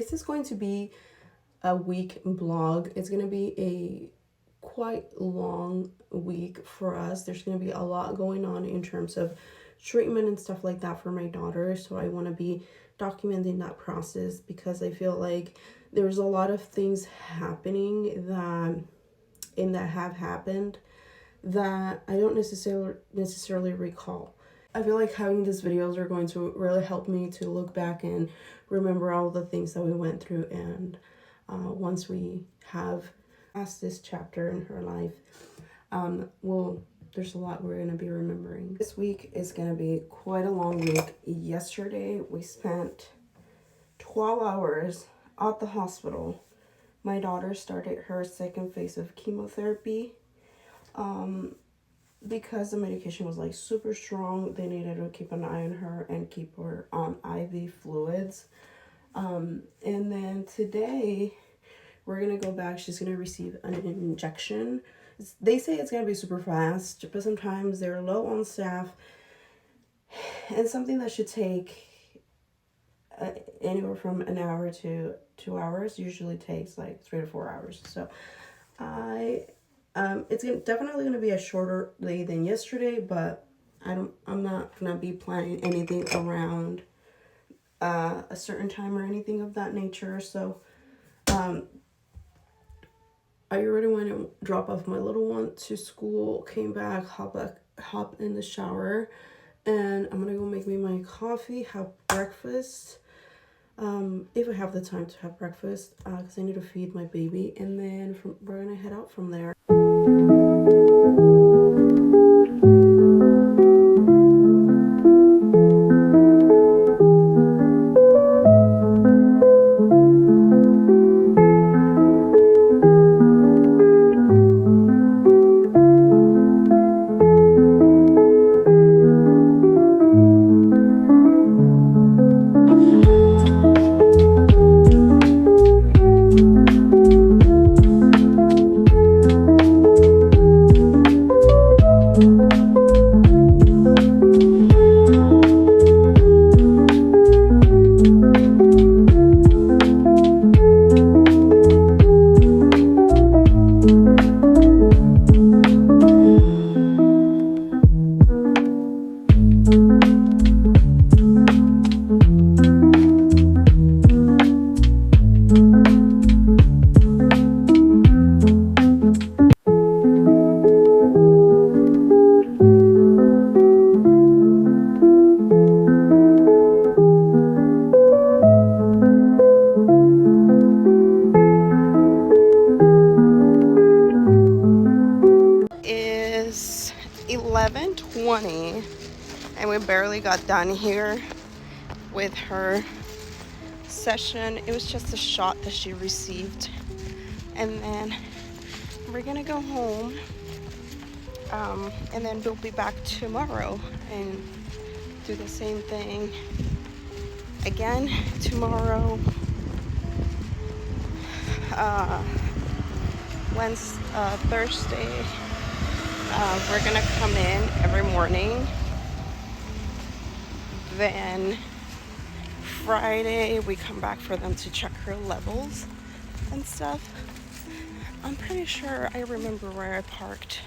This is going to be a week vlog. It's going to be a quite long week for us. There's going to be a lot going on in terms of treatment and stuff like that for my daughter. So I want to be documenting that process because I feel like there's a lot of things happening that have happened that I don't necessarily recall. I feel like having these videos are going to really help me to look back and remember all the things that we went through. And once we have passed this chapter in her life, there's a lot we're going to be remembering. This week is going to be quite a long week. Yesterday, we spent 12 hours at the hospital. My daughter started her second phase of chemotherapy. Because the medication was like super strong, they needed to keep an eye on her and keep her on IV fluids. And then today we're gonna go back. She's gonna receive an injection. They say it's gonna be super fast, but sometimes they're low on staff, and something that should take anywhere from an hour to 2 hours usually takes like 3 to 4 hours. So it's definitely going to be a shorter day than yesterday, but I'm not going to be planning anything around a certain time or anything of that nature. So I already went and dropped off my little one to school, came back, hop in the shower, and I'm going to go make me my coffee, have breakfast. If I have the time to have breakfast, because I need to feed my baby, and then we're going to head out from there. Is 11:20 and we barely got done here with her session. It was just a shot that she received, and then we're gonna go home, and then we'll be back tomorrow and do the same thing again tomorrow. Thursday, we're gonna come in every morning. Then Friday we come back for them to check her levels and stuff. I'm pretty sure I remember where I parked.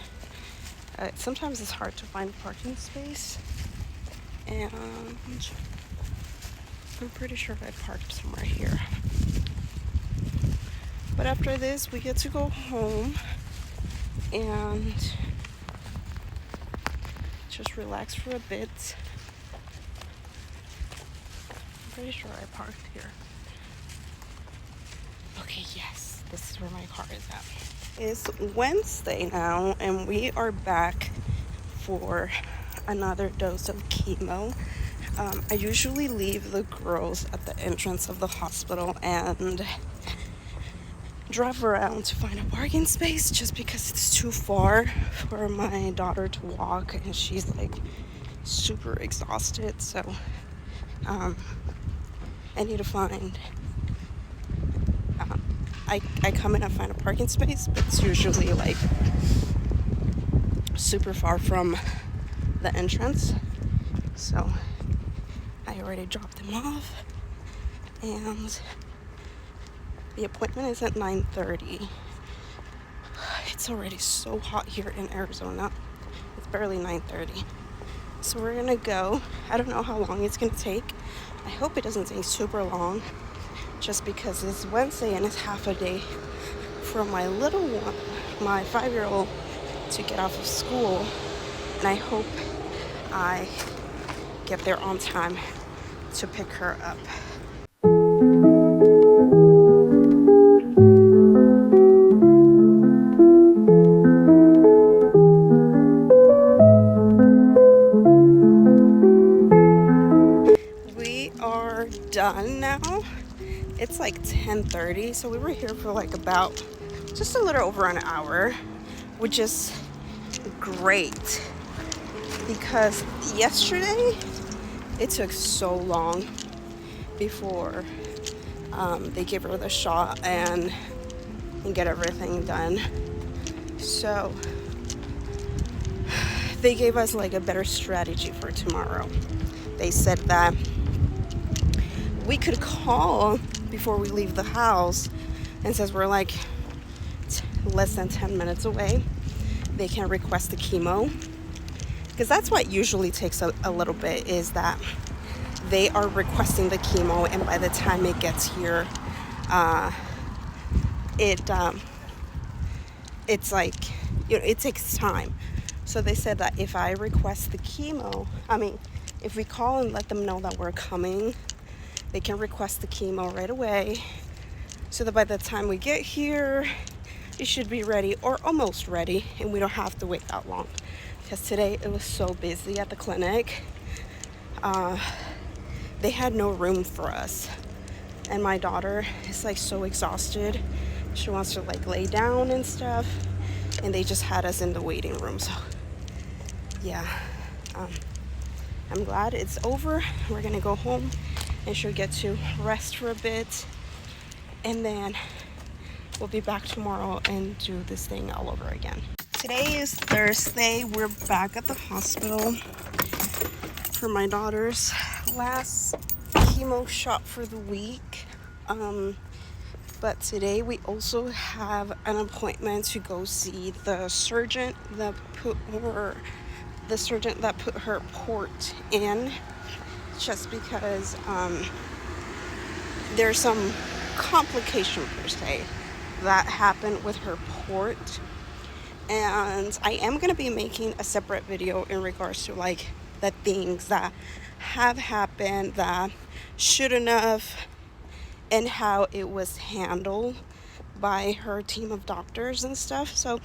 Sometimes it's hard to find a parking space, and I'm pretty sure I parked somewhere here. But after this, we get to go home and just relax for a bit. I'm pretty sure I parked here. Okay, yes, this is where my car is at. It's Wednesday now, and we are back for another dose of chemo. I usually leave the girls at the entrance of the hospital and drive around to find a parking space, just because it's too far for my daughter to walk and she's like super exhausted. So I need to find I come in and find a parking space, but it's usually like super far from the entrance. So I already dropped them off, and The appointment is at 9:30. It's already so hot here in Arizona. It's barely 9:30. So we're gonna go. I don't know how long it's gonna take. I hope it doesn't take super long, just because it's Wednesday and it's half a day for my little one, my 5-year-old, to get off of school. And I hope I get there on time to pick her up. We are done now. It's like 10:30, so we were here for like about just a little over an hour, which is great because yesterday it took so long before they gave her the shot and get everything done. So they gave us like a better strategy for tomorrow. They said that we could call before we leave the house, and since we're like less than 10 minutes away, they can request the chemo, because that's what usually takes a little bit, is that they are requesting the chemo, and by the time it gets here, it's like, you know, it takes time. So they said that if I request the chemo, if we call and let them know that we're coming, they can request the chemo right away, so that by the time we get here, it should be ready or almost ready, and we don't have to wait that long. Because today it was so busy at the clinic. They had no room for us, and my daughter is like so exhausted. She wants to like lay down and stuff, and they just had us in the waiting room. So yeah, I'm glad it's over. We're gonna go home and she'll get to rest for a bit, and then we'll be back tomorrow and do this thing all over again. Today is Thursday. We're back at the hospital for my daughter's last chemo shot for the week. But today we also have an appointment to go see the surgeon that put her port in, just because there's some complication per se that happened with her port. And I am going to be making a separate video in regards to like the things that have happened that shouldn't have, and how it was handled by her team of doctors and stuff. So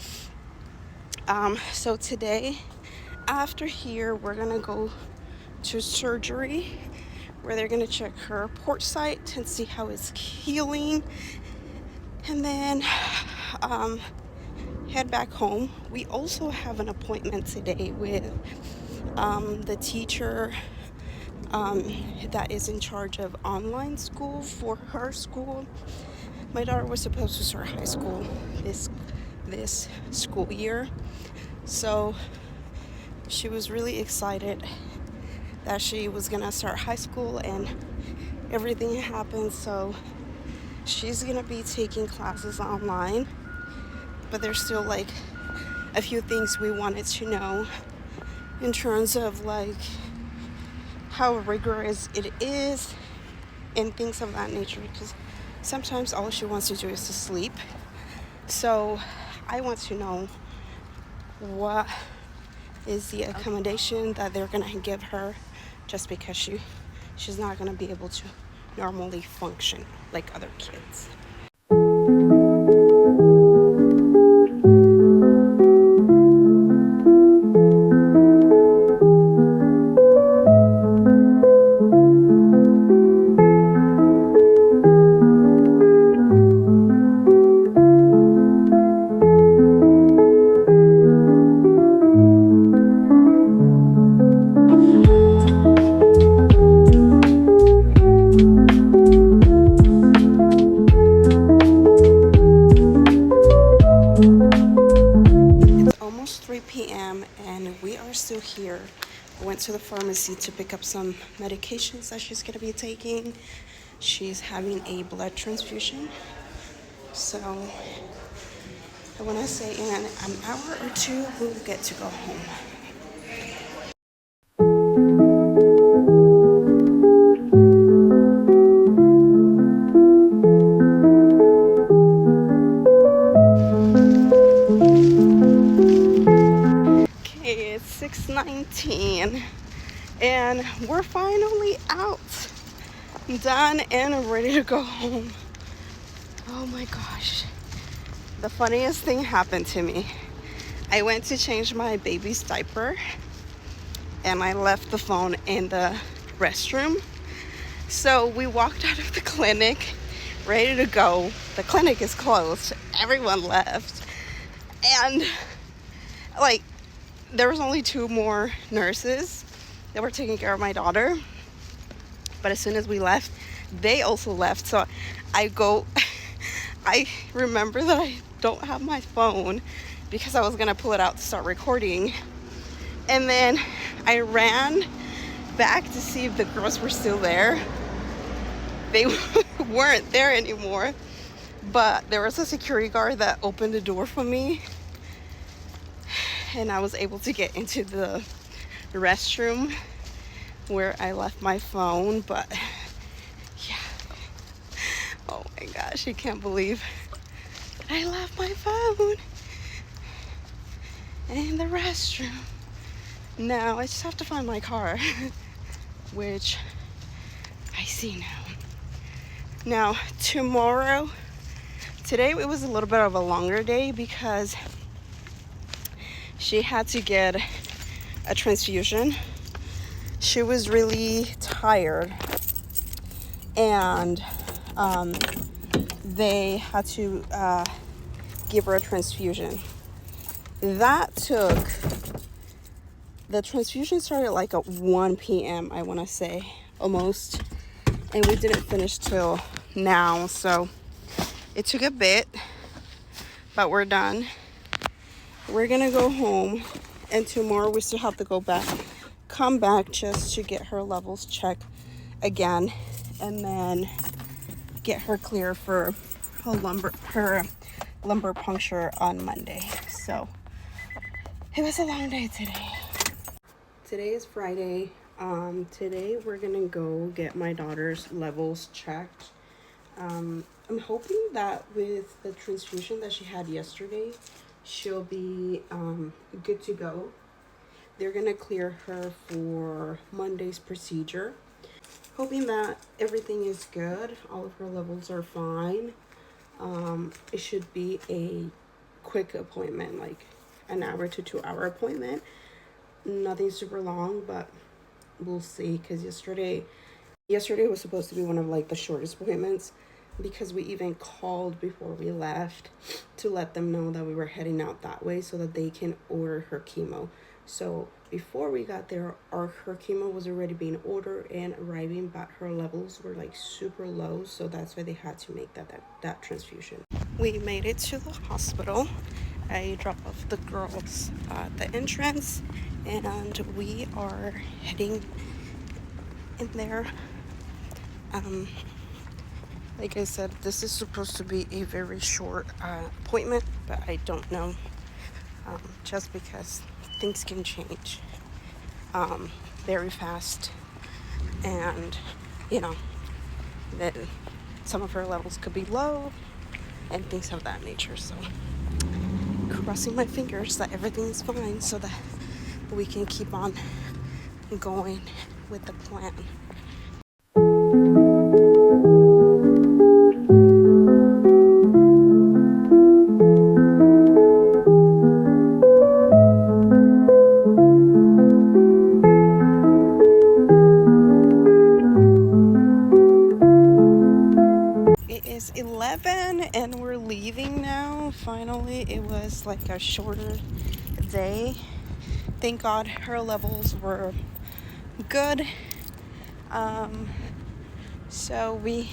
today after here, we're gonna go to surgery, where they're gonna check her port site and see how it's healing, and then head back home. We also have an appointment today with the teacher that is in charge of online school for her school. My daughter was supposed to start high school this school year, so she was really excited that she was gonna start high school, and everything happened. So she's gonna be taking classes online, but there's still like a few things we wanted to know in terms of like how rigorous it is and things of that nature, because sometimes all she wants to do is to sleep. So I want to know what is the accommodation that they're gonna give her, just because she's not gonna be able to normally function like other kids. Still here. I went to the pharmacy to pick up some medications that she's going to be taking. She's having a blood transfusion, So I want to say in an hour or two, we'll get to go home. Okay, it's 6:19 and we're finally out, done and ready to go home. Oh my gosh. The funniest thing happened to me. I went to change my baby's diaper and I left the phone in the restroom. So we walked out of the clinic ready to go. The clinic is closed. Everyone left. And like there was only 2 more nurses that were taking care of my daughter. But as soon as we left, they also left. So I remember that I don't have my phone because I was gonna pull it out to start recording. And then I ran back to see if the girls were still there. They weren't there anymore, but there was a security guard that opened the door for me and I was able to get into the restroom where I left my phone. But yeah, oh my gosh, I can't believe I left my phone in the restroom. Now I just have to find my car, which I see now. Now today it was a little bit of a longer day because she had to get a transfusion. She was really tired and they had to give her a transfusion. The transfusion started like at 1 p.m. I want to say, almost, and we didn't finish till now, so it took a bit, but we're done. We're gonna go home, and tomorrow we still have to come back just to get her levels checked again, and then get her clear for her lumbar puncture on Monday. So it was a long day today. Today is Friday. Today we're gonna go get my daughter's levels checked. I'm hoping that with the transfusion that she had yesterday, she'll be good to go. They're gonna clear her for Monday's procedure. Hoping that everything is good. All of her levels are fine. It should be a quick appointment, like an hour to 2 hour appointment. Nothing super long, but we'll see, because yesterday was supposed to be one of like the shortest appointments, because we even called before we left to let them know that we were heading out that way so that they can order her chemo. So before we got there, her chemo was already being ordered and arriving, but her levels were like super low, so that's why they had to make that transfusion. We made it to the hospital. I dropped off the girls at the entrance and we are heading in there. Like I said, this is supposed to be a very short appointment, but I don't know, just because things can change very fast, and that some of her levels could be low and things of that nature. So crossing my fingers that everything's fine so that we can keep on going with the plan. It is 11 and we're leaving now. Finally, it was like a shorter day. Thank God her levels were good. So we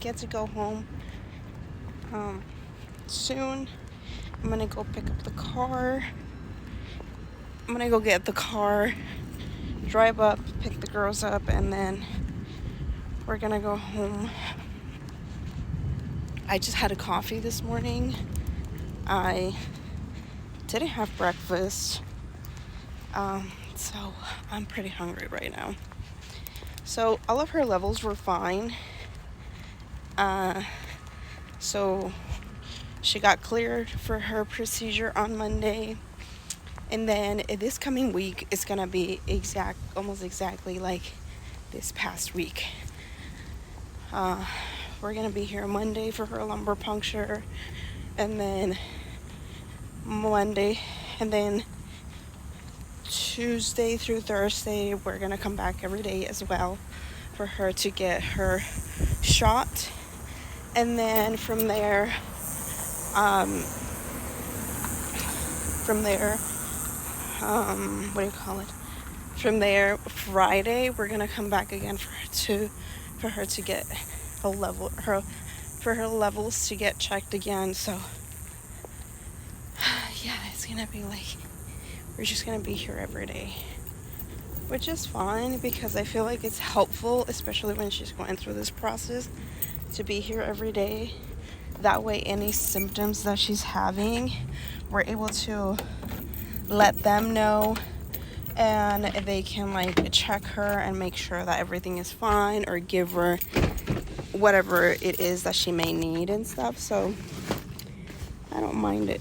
get to go home soon. I'm gonna go pick up the car. I'm gonna go get the car, drive up, pick the girls up, and then we're gonna go home. I just had a coffee this morning. I didn't have breakfast, so I'm pretty hungry right now. So all of her levels were fine. So she got cleared for her procedure on Monday. And then this coming week is going to be almost exactly like this past week. We're going to be here Monday for her lumbar puncture, and then Monday, and then Tuesday through Thursday, we're going to come back every day as well for her to get her shot. And then from there, From there, Friday, we're gonna come back again for her to get her levels to get checked again. So yeah, it's gonna be like we're just gonna be here every day, which is fine because I feel like it's helpful, especially when she's going through this process, to be here every day. That way, any symptoms that she's having, we're able to let them know, and they can like check her and make sure that everything is fine, or give her whatever it is that she may need and stuff. So I don't mind it